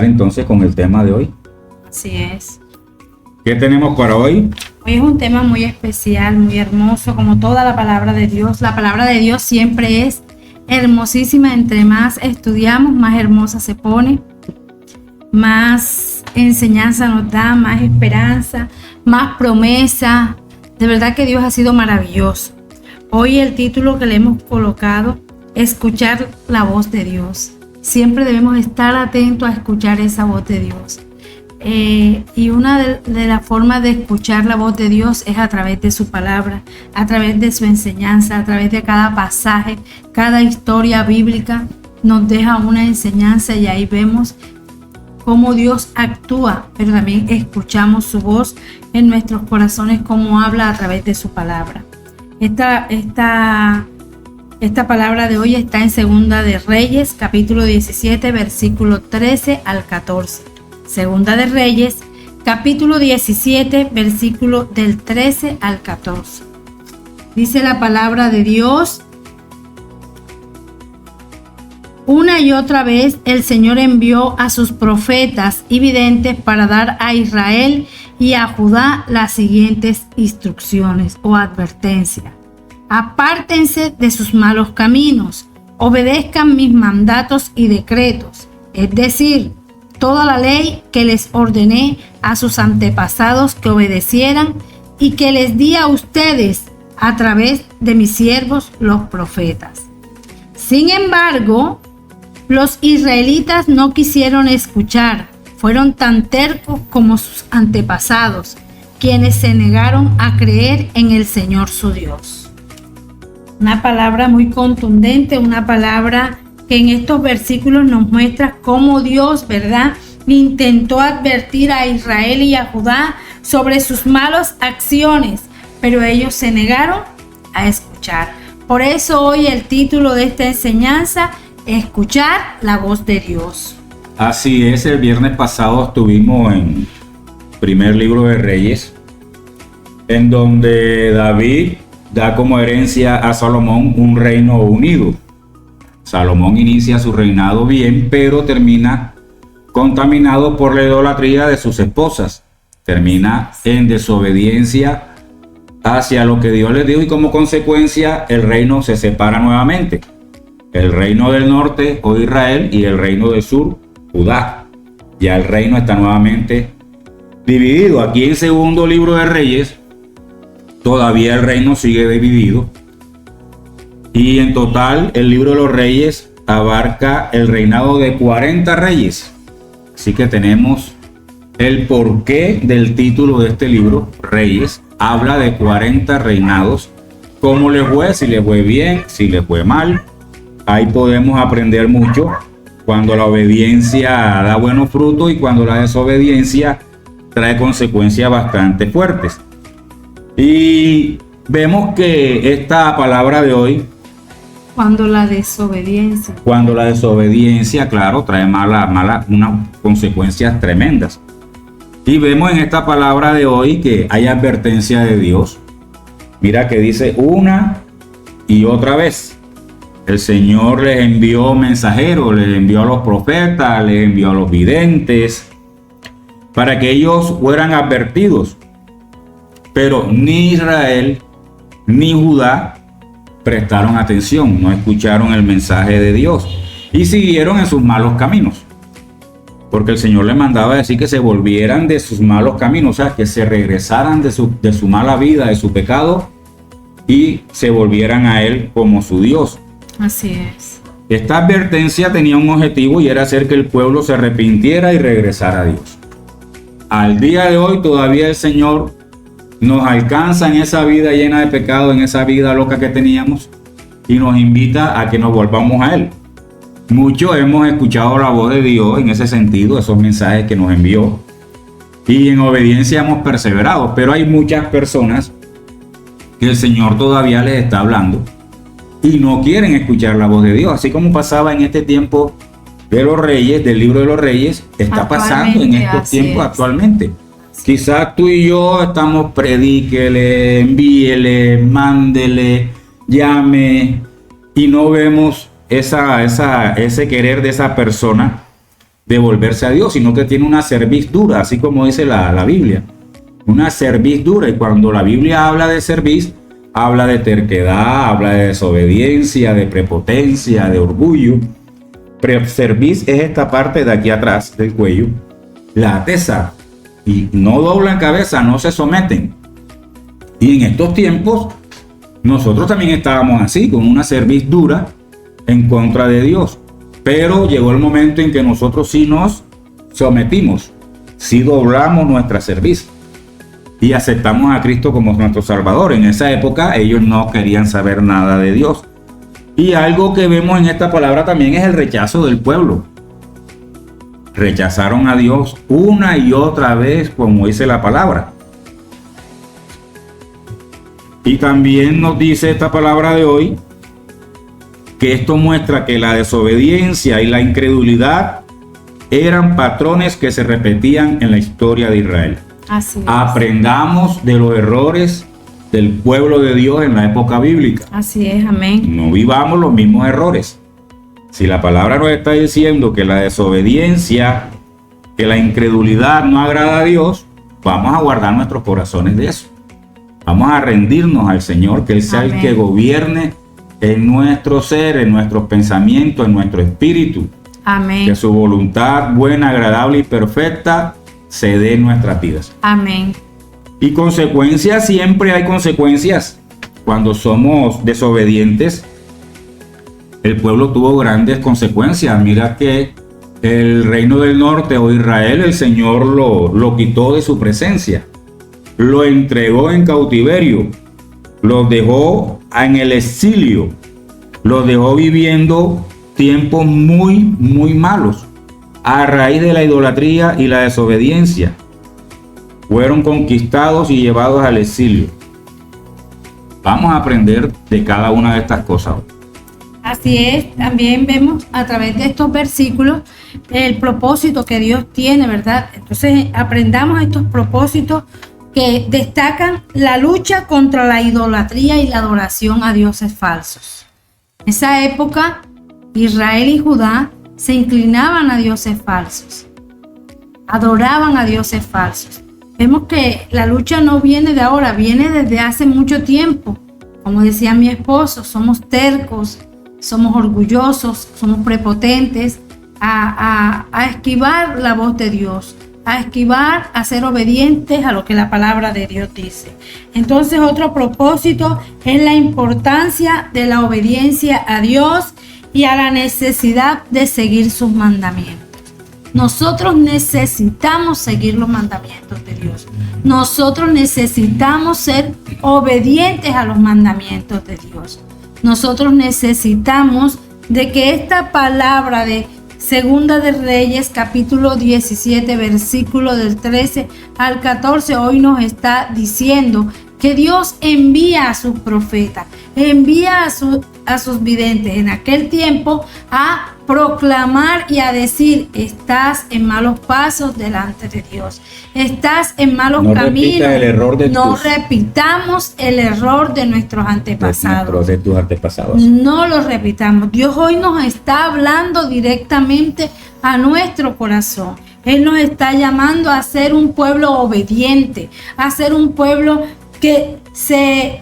Entonces con el tema de hoy. Así es. ¿Qué tenemos para hoy? Hoy es un tema muy especial, muy hermoso, como toda la palabra de Dios. La palabra de Dios siempre es hermosísima. Entre más estudiamos, más hermosa se pone, más enseñanza nos da, más esperanza, más promesa. De verdad que Dios ha sido maravilloso. Hoy el título que le hemos colocado, escuchar la voz de Dios. Siempre debemos estar atentos a escuchar esa voz de Dios. Y una de las formas de escuchar la voz de Dios es a través de su palabra, a través de su enseñanza, a través de cada pasaje, cada historia bíblica nos deja una enseñanza y ahí vemos cómo Dios actúa, pero también escuchamos su voz en nuestros corazones, cómo habla a través de su palabra. Esta palabra de hoy está en Segunda de Reyes, capítulo 17, versículo 13 al 14. Segunda de Reyes, capítulo 17, versículo del 13 al 14. Dice la palabra de Dios: una y otra vez el Señor envió a sus profetas y videntes para dar a Israel y a Judá las siguientes instrucciones o advertencias. Apártense de sus malos caminos, obedezcan mis mandatos y decretos, es decir, toda la ley que les ordené a sus antepasados que obedecieran y que les di a ustedes a través de mis siervos los profetas. Sin embargo, los israelitas no quisieron escuchar, fueron tan tercos como sus antepasados, quienes se negaron a creer en el Señor su Dios. Una palabra muy contundente, una palabra que en estos versículos nos muestra cómo Dios, ¿verdad?, intentó advertir a Israel y a Judá sobre sus malas acciones, pero ellos se negaron a escuchar. Por eso hoy el título de esta enseñanza, escuchar la voz de Dios. Así es, el viernes pasado estuvimos en primer libro de Reyes, en donde David da como herencia a Salomón un reino unido. Salomón inicia su reinado bien, pero termina contaminado por la idolatría de sus esposas. Termina en desobediencia hacia lo que Dios les dijo y como consecuencia el reino se separa nuevamente. El reino del norte, o Israel, y el reino del sur, Judá. Ya el reino está nuevamente dividido. Aquí en segundo libro de Reyes, todavía el reino sigue dividido. Y en total el libro de los Reyes abarca el reinado de 40 reyes. Así que tenemos el porqué del título de este libro, Reyes. Habla de 40 reinados. Cómo les fue, si les fue bien, si les fue mal. Ahí podemos aprender mucho cuando la obediencia da buenos frutos y cuando la desobediencia trae consecuencias bastante fuertes. Y vemos que esta palabra de hoy, Cuando la desobediencia, claro, trae unas consecuencias tremendas. Y vemos en esta palabra de hoy que hay advertencia de Dios. Mira que dice una y otra vez. El Señor les envió mensajeros, les envió a los profetas, les envió a los videntes, para que ellos fueran advertidos. Pero ni Israel ni Judá prestaron atención, no escucharon el mensaje de Dios y siguieron en sus malos caminos, porque el Señor les mandaba decir que se volvieran de sus malos caminos, o sea, que se regresaran de su mala vida, de su pecado, y se volvieran a Él como su Dios. Así es. Esta advertencia tenía un objetivo y era hacer que el pueblo se arrepintiera y regresara a Dios. Al día de hoy todavía el Señor nos alcanza en esa vida llena de pecado, en esa vida loca que teníamos, y nos invita a que nos volvamos a Él. Muchos hemos escuchado la voz de Dios en ese sentido, esos mensajes que nos envió, y en obediencia hemos perseverado, pero hay muchas personas que el Señor todavía les está hablando y no quieren escuchar la voz de Dios, así como pasaba en este tiempo de los reyes, del libro de los reyes, está pasando en estos tiempos actualmente. Quizás tú y yo estamos predíquele, envíele, mándele, llame, y no vemos ese querer de esa persona de volverse a Dios, sino que tiene una cerviz dura, así como dice la Biblia. Una cerviz dura. Y cuando la Biblia habla de cerviz, habla de terquedad, habla de desobediencia, de prepotencia, de orgullo. Cerviz es esta parte de aquí atrás del cuello, la tesa, y no doblan cabeza, no se someten. Y en estos tiempos nosotros también estábamos así, con una cerviz dura en contra de Dios. Pero llegó el momento en que nosotros sí nos sometimos, sí doblamos nuestra cerviz y aceptamos a Cristo como nuestro Salvador. En esa época ellos no querían saber nada de Dios. Y algo que vemos en esta palabra también es el rechazo del pueblo. Rechazaron a Dios una y otra vez, como dice la palabra. Y también nos dice esta palabra de hoy que esto muestra que la desobediencia y la incredulidad eran patrones que se repetían en la historia de Israel. Así es. Aprendamos de los errores del pueblo de Dios en la época bíblica. Así es, amén. No vivamos los mismos errores. Si la palabra nos está diciendo que la desobediencia, que la incredulidad no agrada a Dios, vamos a guardar nuestros corazones de eso. Vamos a rendirnos al Señor, que Él sea el que gobierne en nuestro ser, en nuestros pensamientos, en nuestro espíritu. Amén. Que su voluntad buena, agradable y perfecta se dé en nuestras vidas. Amén. Y consecuencias, siempre hay consecuencias. Cuando somos desobedientes, el pueblo tuvo grandes consecuencias. Mira que el reino del norte o Israel, el Señor lo quitó de su presencia. Lo entregó en cautiverio. Los dejó en el exilio. Los dejó viviendo tiempos muy, muy malos. A raíz de la idolatría y la desobediencia, fueron conquistados y llevados al exilio. Vamos a aprender de cada una de estas cosas. Así es, también vemos a través de estos versículos el propósito que Dios tiene, ¿verdad? Entonces aprendamos estos propósitos que destacan la lucha contra la idolatría y la adoración a dioses falsos. En esa época, Israel y Judá se inclinaban a dioses falsos, adoraban a dioses falsos. Vemos que la lucha no viene de ahora, viene desde hace mucho tiempo. Como decía mi esposo, somos tercos, somos orgullosos, somos prepotentes a esquivar la voz de Dios, a esquivar, a ser obedientes a lo que la palabra de Dios dice. Entonces, otro propósito es la importancia de la obediencia a Dios y a la necesidad de seguir sus mandamientos. Nosotros necesitamos seguir los mandamientos de Dios. Nosotros necesitamos ser obedientes a los mandamientos de Dios. Nosotros necesitamos de que esta palabra de Segunda de Reyes, capítulo 17, versículo del 13 al 14, hoy nos está diciendo que Dios envía a sus profetas, envía a sus videntes en aquel tiempo a proclamar y a decir: estás en malos pasos delante de Dios, estás en malos caminos. No repitamos el error de nuestros antepasados. De tus antepasados. No lo repitamos. Dios hoy nos está hablando directamente a nuestro corazón. Él nos está llamando a ser un pueblo obediente, a ser un pueblo que se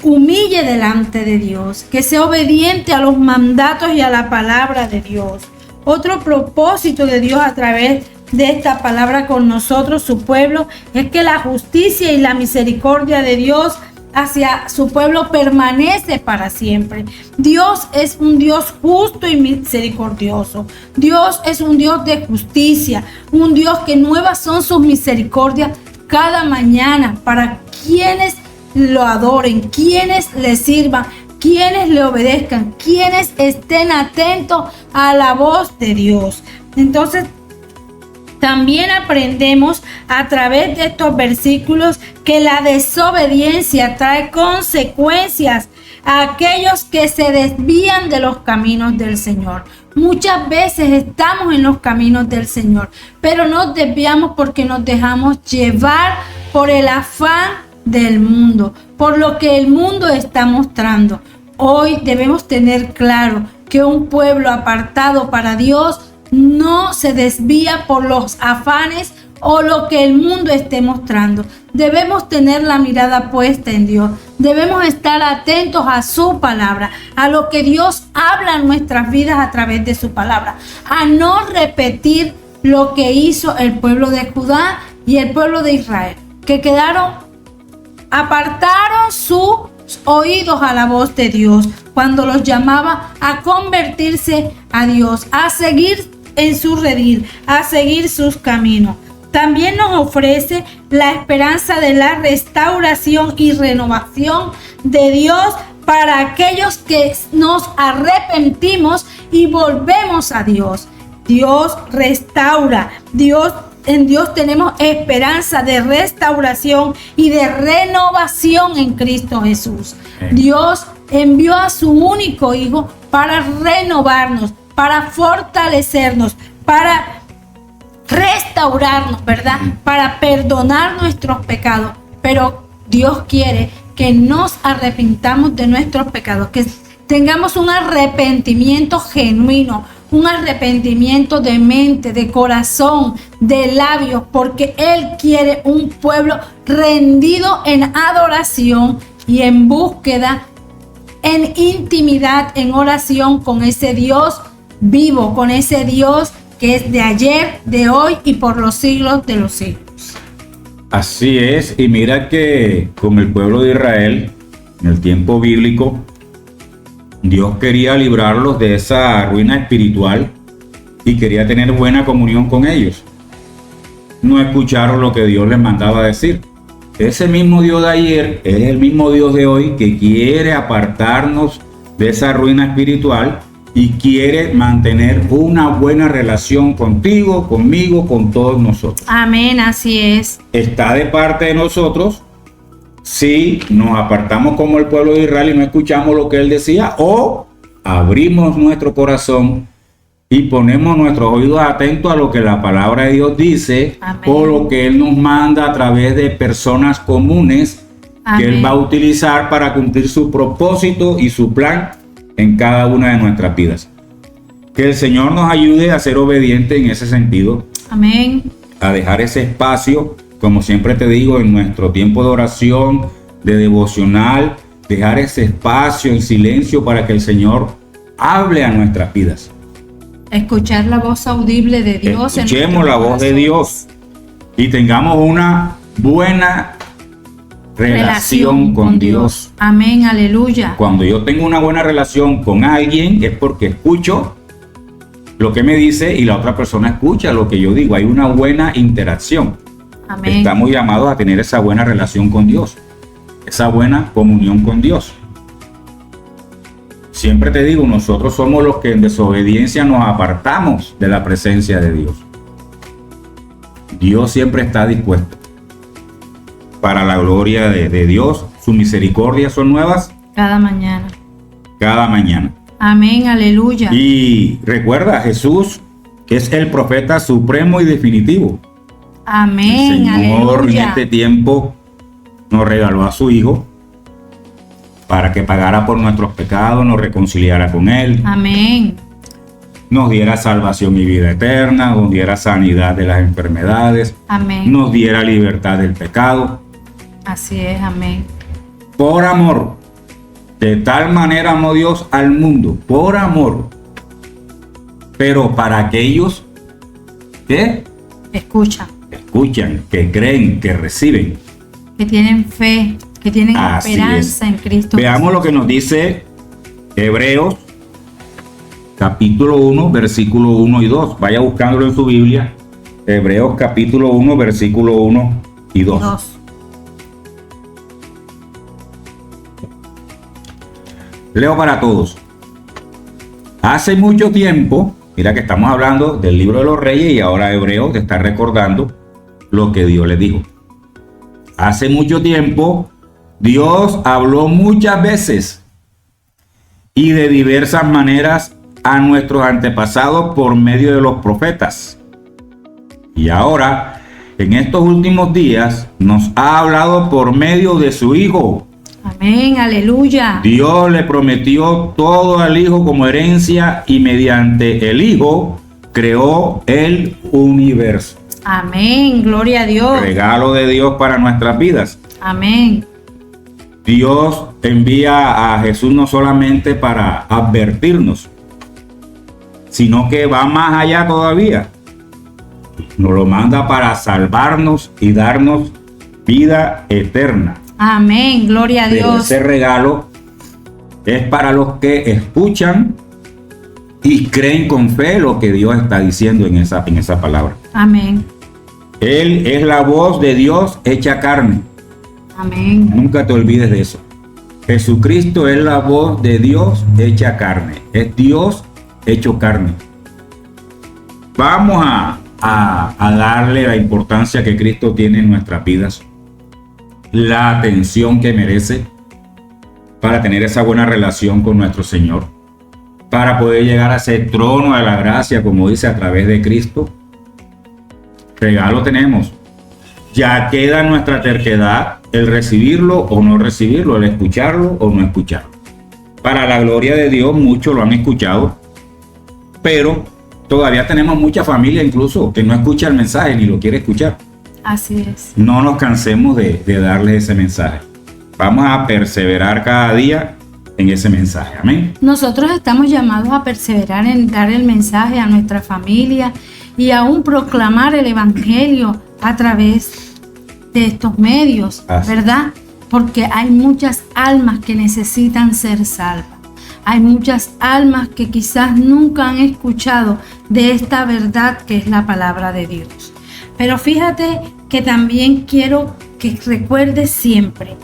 humille delante de Dios, que sea obediente a los mandatos y a la palabra de Dios. Otro propósito de Dios a través de esta palabra con nosotros, su pueblo, es que la justicia y la misericordia de Dios hacia su pueblo permanece para siempre. Dios es un Dios justo y misericordioso. Dios es un Dios de justicia, un Dios que nuevas son sus misericordias cada mañana para quienes lo adoren, quienes le sirvan, quienes le obedezcan, quienes estén atentos a la voz de Dios. Entonces, también aprendemos a través de estos versículos que la desobediencia trae consecuencias a aquellos que se desvían de los caminos del Señor. Muchas veces estamos en los caminos del Señor, pero nos desviamos porque nos dejamos llevar por el afán del mundo, por lo que el mundo está mostrando. Hoy debemos tener claro que un pueblo apartado para Dios no se desvía por los afanes o lo que el mundo esté mostrando. Debemos tener la mirada puesta en Dios. Debemos estar atentos a su palabra, a lo que Dios habla en nuestras vidas a través de su palabra, a no repetir lo que hizo el pueblo de Judá y el pueblo de Israel, que apartaron sus oídos a la voz de Dios cuando los llamaba a convertirse a Dios, a seguir en su redil, a seguir sus caminos. También nos ofrece la esperanza de la restauración y renovación de Dios para aquellos que nos arrepentimos y volvemos a Dios. Dios restaura, en Dios tenemos esperanza de restauración y de renovación en Cristo Jesús. Dios envió a su único Hijo para renovarnos, para fortalecernos, para restaurarnos, ¿verdad? Para perdonar nuestros pecados. Pero Dios quiere que nos arrepintamos de nuestros pecados, que tengamos un arrepentimiento genuino, un arrepentimiento de mente, de corazón, de labios, porque Él quiere un pueblo rendido en adoración y en búsqueda, en intimidad, en oración con ese Dios vivo, con ese Dios que es de ayer, de hoy y por los siglos de los siglos. Así es, y mira que con el pueblo de Israel, en el tiempo bíblico, Dios quería librarlos de esa ruina espiritual y quería tener buena comunión con ellos. No escucharon lo que Dios les mandaba decir. Ese mismo Dios de ayer es el mismo Dios de hoy que quiere apartarnos de esa ruina espiritual y quiere mantener una buena relación contigo, conmigo, con todos nosotros. Amén, así es. Está de parte de nosotros si nos apartamos como el pueblo de Israel y no escuchamos lo que Él decía, o abrimos nuestro corazón y ponemos nuestros oídos atentos a lo que la palabra de Dios dice. Amén. O lo que Él nos manda a través de personas comunes. Amén. Que Él va a utilizar para cumplir su propósito y su plan en cada una de nuestras vidas. Que el Señor nos ayude a ser obedientes en ese sentido. Amén. A dejar ese espacio, como siempre te digo, en nuestro tiempo de oración, de devocional, dejar ese espacio en silencio para que el Señor hable a nuestras vidas. Escuchar la voz audible de Dios. Escuchemos la voz de Dios y tengamos una buena relación con Dios. Amén, aleluya. Cuando yo tengo una buena relación con alguien es porque escucho lo que me dice y la otra persona escucha lo que yo digo. Hay una buena interacción. Amén. Estamos llamados a tener esa buena relación con Dios, esa buena comunión con Dios. Siempre te digo, nosotros somos los que en desobediencia nos apartamos de la presencia de Dios. Dios siempre está dispuesto. Para la gloria de Dios, sus misericordias son nuevas cada mañana. Cada mañana. Amén, aleluya. Y recuerda, Jesús es el profeta supremo y definitivo. Amén, el Señor aleluya. En este tiempo nos regaló a su Hijo para que pagara por nuestros pecados, nos reconciliara con Él. Amén. Nos diera salvación y vida eterna, nos diera sanidad de las enfermedades. Amén. Nos diera libertad del pecado. Así es, amén. Por amor. De tal manera amó Dios al mundo, por amor. Pero para aquellos que escuchan, que creen, que reciben, que tienen fe, que tienen esperanza en Cristo. Veamos lo que nos dice Hebreos capítulo 1, versículo 1 y 2. Vaya buscándolo en su Biblia. Hebreos capítulo 1, versículo 1 y 2. Leo para todos. Hace mucho tiempo, mira que estamos hablando del libro de los Reyes y ahora Hebreos te está recordando lo que Dios les dijo. Hace mucho tiempo, Dios habló muchas veces y de diversas maneras a nuestros antepasados por medio de los profetas. Y ahora, en estos últimos días, nos ha hablado por medio de su Hijo. Amén, aleluya. Dios le prometió todo al Hijo como herencia y mediante el Hijo creó el universo. Amén, gloria a Dios. Regalo de Dios para nuestras vidas. Amén. Dios envía a Jesús no solamente para advertirnos, sino que va más allá todavía. Nos lo manda para salvarnos y darnos vida eterna. Amén, gloria a Pero Dios. ese regalo es para los que escuchan y creen con fe lo que Dios está diciendo en esa palabra. Amén. Él es la voz de Dios hecha carne. Amén. Nunca te olvides de eso. Jesucristo es la voz de Dios hecha carne. Es Dios hecho carne. Vamos a darle la importancia que Cristo tiene en nuestras vidas, la atención que merece para tener esa buena relación con nuestro Señor, para poder llegar a ese trono de la gracia, como dice, a través de Cristo. Regalo tenemos. Ya queda en nuestra terquedad el recibirlo o no recibirlo, el escucharlo o no escucharlo. Para la gloria de Dios, muchos lo han escuchado, pero todavía tenemos mucha familia incluso que no escucha el mensaje ni lo quiere escuchar. Así es. No nos cansemos de darle ese mensaje. Vamos a perseverar cada día en ese mensaje. Amén. Nosotros estamos llamados a perseverar en dar el mensaje a nuestra familia y aún proclamar el evangelio a través de estos medios, ¿verdad? Porque hay muchas almas que necesitan ser salvas. Hay muchas almas que quizás nunca han escuchado de esta verdad que es la palabra de Dios. Pero fíjate que también quiero que recuerdes siempre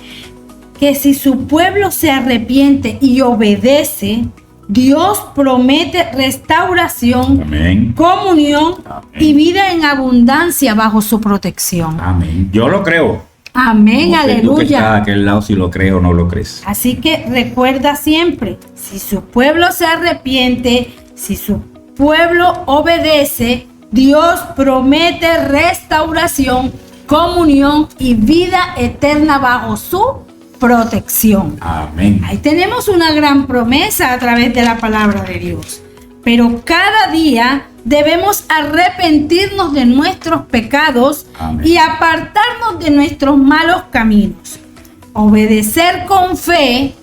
que si su pueblo se arrepiente y obedece, Dios promete restauración, amén, comunión, amén, y vida en abundancia bajo su protección. Amén. Yo lo creo. Amén, No sé aleluya. tú que estás a aquel lado si lo crees o no lo crees. Así que recuerda siempre, si su pueblo se arrepiente, si su pueblo obedece, Dios promete restauración, comunión y vida eterna bajo su protección. Amén. Ahí tenemos una gran promesa a través de la palabra de Dios. Pero cada día debemos arrepentirnos de nuestros pecados, amén, y apartarnos de nuestros malos caminos. Obedecer con fe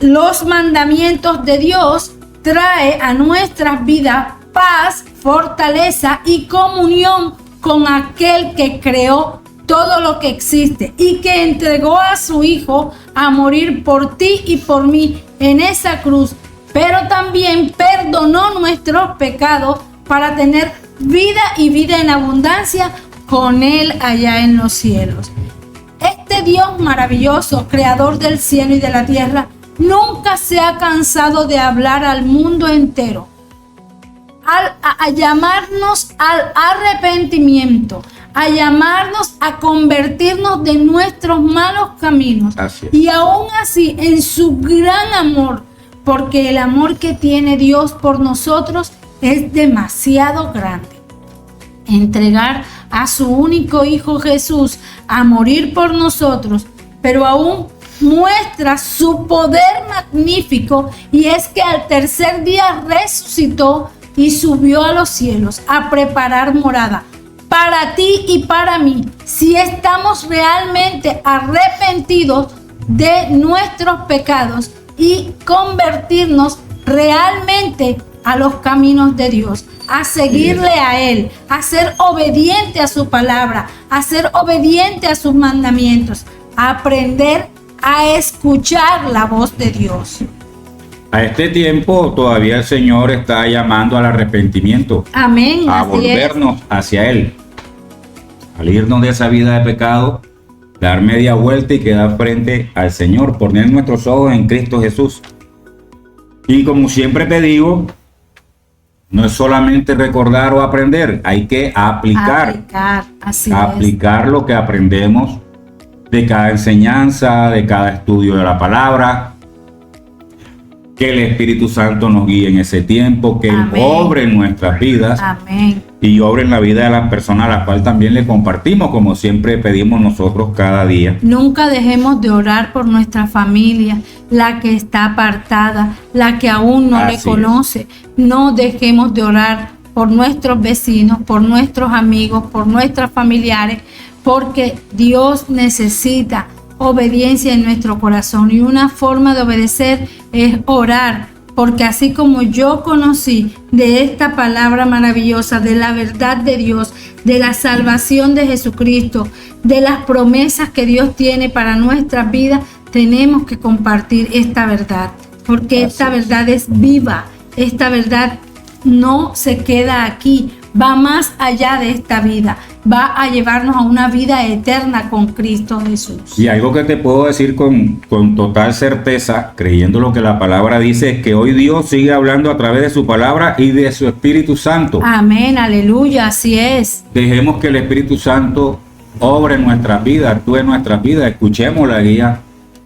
los mandamientos de Dios trae a nuestras vidas paz, fortaleza y comunión con aquel que creó todo lo que existe y que entregó a su Hijo a morir por ti y por mí en esa cruz, pero también perdonó nuestros pecados para tener vida y vida en abundancia con Él allá en los cielos. Este Dios maravilloso, creador del cielo y de la tierra, nunca se ha cansado de hablar al mundo entero, a llamarnos al arrepentimiento, a llamarnos a convertirnos de nuestros malos caminos. Y aún así, en su gran amor, porque el amor que tiene Dios por nosotros es demasiado grande. Entregar a su único Hijo Jesús a morir por nosotros, pero aún muestra su poder magnífico, y es que al tercer día resucitó y subió a los cielos a preparar morada para ti y para mí, si estamos realmente arrepentidos de nuestros pecados y convertirnos realmente a los caminos de Dios, a seguirle a Él, a ser obediente a su palabra, a ser obediente a sus mandamientos, a aprender a escuchar la voz de Dios. A este tiempo todavía el Señor está llamando al arrepentimiento. Amén. A volvernos hacia Él, salirnos de esa vida de pecado, dar media vuelta y quedar frente al Señor, poner nuestros ojos en Cristo Jesús. Y como siempre te digo, no es solamente recordar o aprender, hay que aplicar lo que aprendemos de cada enseñanza, de cada estudio de la palabra. Que el Espíritu Santo nos guíe en ese tiempo, que Él obre en nuestras vidas. Amén. Y obre en la vida de las personas a las cuales también le compartimos, como siempre pedimos nosotros cada día. Nunca dejemos de orar por nuestra familia, la que está apartada, la que aún no le conoce. No dejemos de orar por nuestros vecinos, por nuestros amigos, por nuestros familiares, porque Dios necesita obediencia en nuestro corazón, y una forma de obedecer es orar, porque así como yo conocí de esta palabra maravillosa, de la verdad de Dios, de la salvación de Jesucristo, de las promesas que Dios tiene para nuestras vidas, tenemos que compartir esta verdad, porque esta verdad es viva, esta verdad no se queda aquí, va más allá de esta vida, va a llevarnos a una vida eterna con Cristo Jesús. Y algo que te puedo decir con total certeza, creyendo lo que la palabra dice, es que hoy Dios sigue hablando a través de su palabra y de su Espíritu Santo. Amén, aleluya, así es. Dejemos que el Espíritu Santo obre en nuestras vidas, actúe en nuestras vidas, escuchemos la guía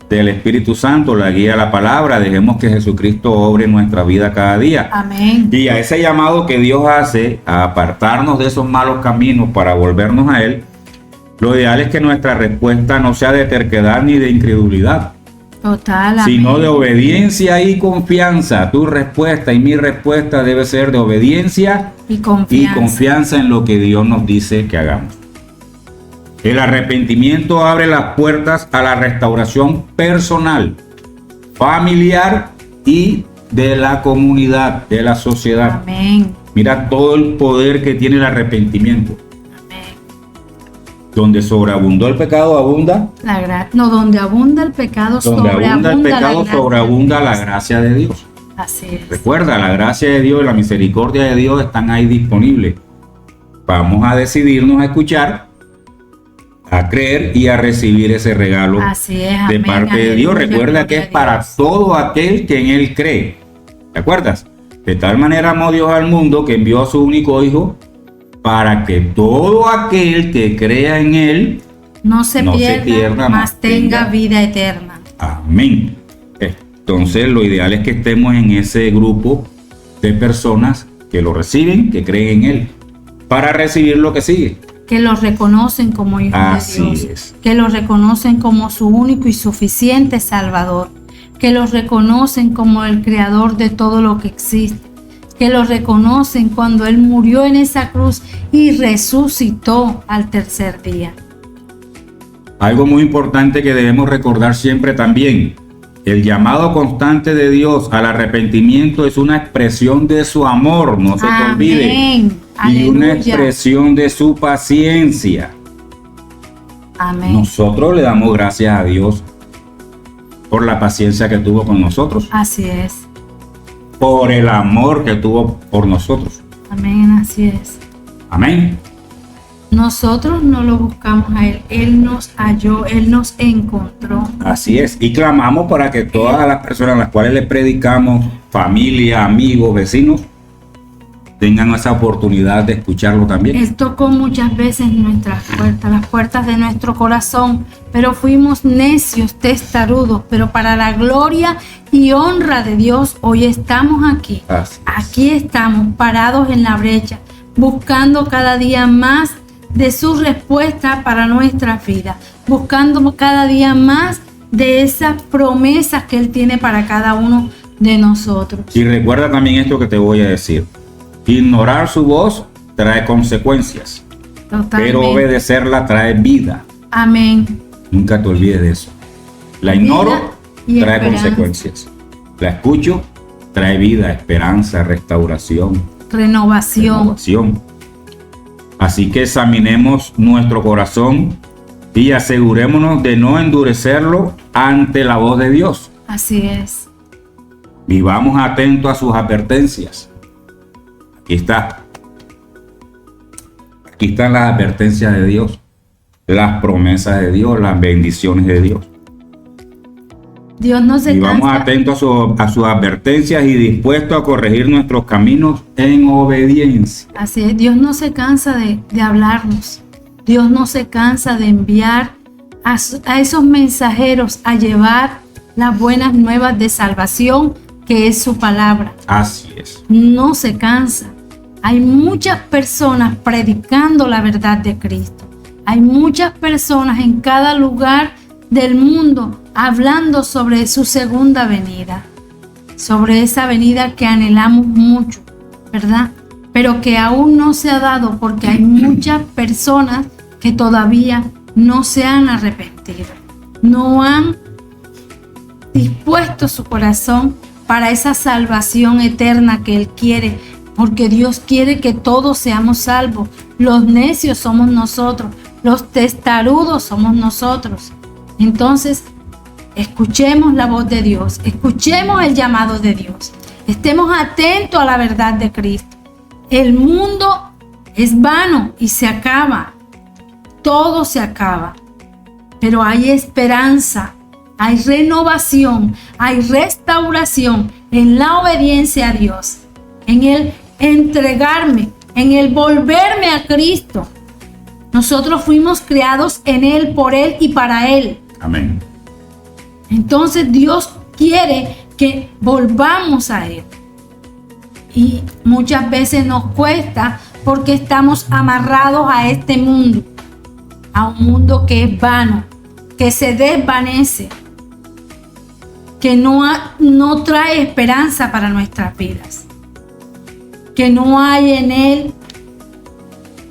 del Espíritu Santo, la guía de la palabra, dejemos que Jesucristo obre en nuestra vida cada día. Amén. Y a ese llamado que Dios hace a apartarnos de esos malos caminos para volvernos a Él, lo ideal es que nuestra respuesta no sea de terquedad ni de incredulidad, Total, sino amén. de obediencia y confianza. Tu respuesta y mi respuesta debe ser de obediencia Y y confianza en lo que Dios nos dice que hagamos. El arrepentimiento abre las puertas a la restauración personal, familiar y de la comunidad, de la sociedad. Amén. Mira todo el poder que tiene el arrepentimiento. Amén. Donde sobreabundó el pecado, abunda. Donde abunda el pecado, Donde abunda el pecado, sobreabunda la gracia de Dios. Así es. Recuerda, la gracia de Dios y la misericordia de Dios están ahí disponibles. Vamos a decidirnos a escuchar, a creer y a recibir ese regalo Así es, de amén, parte de Dios. aleluya, Recuerda que gloria es a para Dios. todo aquel que en Él cree. ¿Te acuerdas? De tal manera amó Dios al mundo que envió a su único Hijo para que todo aquel que crea en Él no se pierda, mas tenga vida eterna. Amén. Entonces lo ideal es que estemos en ese grupo de personas que lo reciben, que creen en Él, para recibir lo que sigue. Que los reconocen como hijos Así de Dios, es. que los reconocen como su único y suficiente Salvador, que los reconocen como el creador de todo lo que existe, que los reconocen cuando Él murió en esa cruz y resucitó al tercer día. Algo muy importante que debemos recordar siempre también: el llamado constante de Dios al arrepentimiento es una expresión de su amor, no se te olvide, Amén. y una Aleluya. expresión de su paciencia. Amén. Nosotros le damos gracias a Dios por la paciencia que tuvo con nosotros, Así es. por el amor que tuvo por nosotros. Amén, así es. Amén. Nosotros no lo buscamos a Él, Él nos halló, Él nos encontró. Así es. Y clamamos para que todas las personas a las cuales le predicamos, familia, amigos, vecinos, tengan esa oportunidad de escucharlo también. Él tocó muchas veces nuestras puertas, las puertas de nuestro corazón, pero fuimos necios, testarudos, pero para la gloria y honra de Dios, hoy estamos aquí. Así es. Aquí estamos parados en la brecha, buscando cada día más de su respuesta para nuestra vida, buscando cada día más de esas promesas que Él tiene para cada uno de nosotros. Y recuerda también esto que te voy a decir: ignorar su voz trae consecuencias, Totalmente. pero obedecerla trae vida. Amén. Nunca te olvides de eso. La ignoro, y trae esperanza. consecuencias. La escucho, trae vida, esperanza, restauración, Renovación. Así que examinemos nuestro corazón y asegurémonos de no endurecerlo ante la voz de Dios. Así es. Vivamos atentos a sus advertencias. Aquí está. Aquí están las advertencias de Dios, las promesas de Dios, las bendiciones de Dios. Dios no se Vivamos cansa. atentos a sus advertencias y dispuestos a corregir nuestros caminos en obediencia. Así es. Dios no se cansa de hablarnos. Dios no se cansa de enviar a esos mensajeros a llevar las buenas nuevas de salvación, que es su palabra. Así es. No se cansa. Hay muchas personas predicando la verdad de Cristo. Hay muchas personas en cada lugar del mundo hablando sobre su segunda venida, sobre esa venida que anhelamos mucho, ¿verdad? pero que aún no se ha dado porque hay muchas personas que todavía no se han arrepentido, no han dispuesto su corazón para esa salvación eterna que Él quiere, porque Dios quiere que todos seamos salvos. Los necios somos nosotros, los testarudos somos nosotros. Entonces, escuchemos la voz de Dios, escuchemos el llamado de Dios, estemos atentos a la verdad de Cristo. El mundo es vano y se acaba, todo se acaba, pero hay esperanza, hay renovación, hay restauración en la obediencia a Dios, en el entregarme, en el volverme a Cristo. Nosotros fuimos creados en Él, por Él y para Él. Amén. Entonces Dios quiere que volvamos a Él. Y muchas veces nos cuesta porque estamos amarrados a este mundo, a un mundo que es vano, que se desvanece, que no trae esperanza para nuestras vidas, que no hay en Él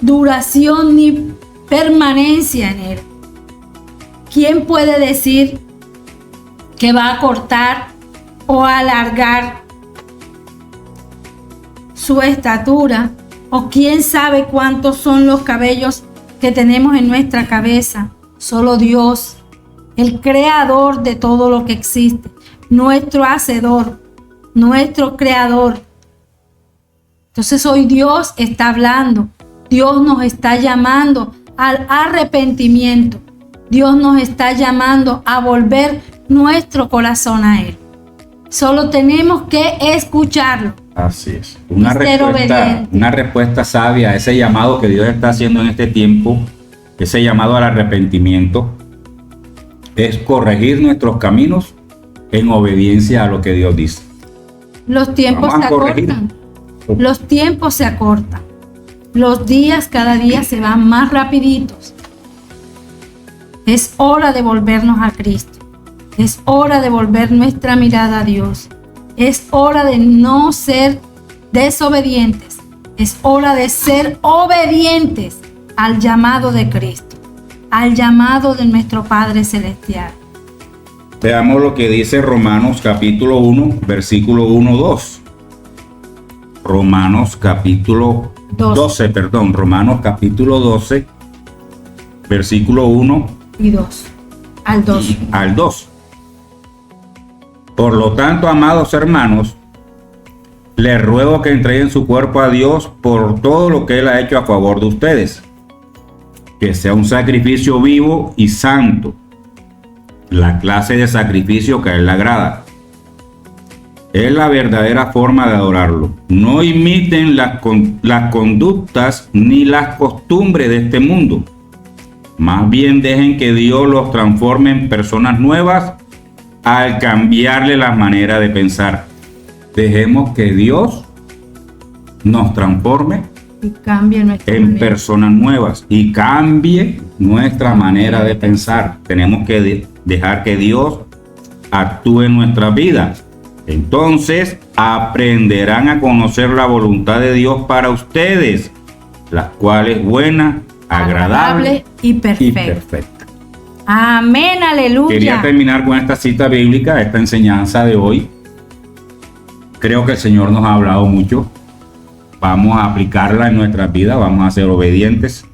duración ni permanencia en Él. ¿Quién puede decir que va a cortar o alargar su estatura? ¿O quién sabe cuántos son los cabellos que tenemos en nuestra cabeza? Solo Dios, el creador de todo lo que existe, nuestro hacedor, nuestro creador. Entonces hoy Dios está hablando, Dios nos está llamando al arrepentimiento, Dios nos está llamando a volver nuestro corazón a Él. Solo tenemos que escucharlo. Así es. Una respuesta sabia a ese llamado que Dios está haciendo en este tiempo, ese llamado al arrepentimiento, es corregir nuestros caminos en obediencia a lo que Dios dice. Los tiempos se acortan. Los tiempos se acortan. Los días cada día se van más rapiditos. Es hora de volvernos a Cristo. Es hora de volver nuestra mirada a Dios. Es hora de no ser desobedientes. Es hora de ser obedientes al llamado de Cristo, al llamado de nuestro Padre Celestial. Veamos lo que dice Romanos capítulo 1, versículo 1-2. Romanos capítulo 12, Romanos capítulo 12, versículo 1 y 2. Al 2. Por lo tanto, amados hermanos, les ruego que entreguen su cuerpo a Dios por todo lo que Él ha hecho a favor de ustedes, que sea un sacrificio vivo y santo, la clase de sacrificio que a Él le agrada. Es la verdadera forma de adorarlo. No imiten las conductas ni las costumbres de este mundo. Más bien dejen que Dios los transforme en personas nuevas al cambiarle la manera de pensar. Dejemos que Dios nos transforme y cambie en personas nuevas y cambie nuestra manera de pensar. Tenemos que dejar que Dios actúe en nuestra vida. Entonces aprenderán a conocer la voluntad de Dios para ustedes, la cual es buena, agradable y perfecta. Amén, aleluya. Quería terminar con esta cita bíblica, esta enseñanza de hoy. Creo que el Señor nos ha hablado mucho. Vamos a aplicarla en nuestras vidas, vamos a ser obedientes.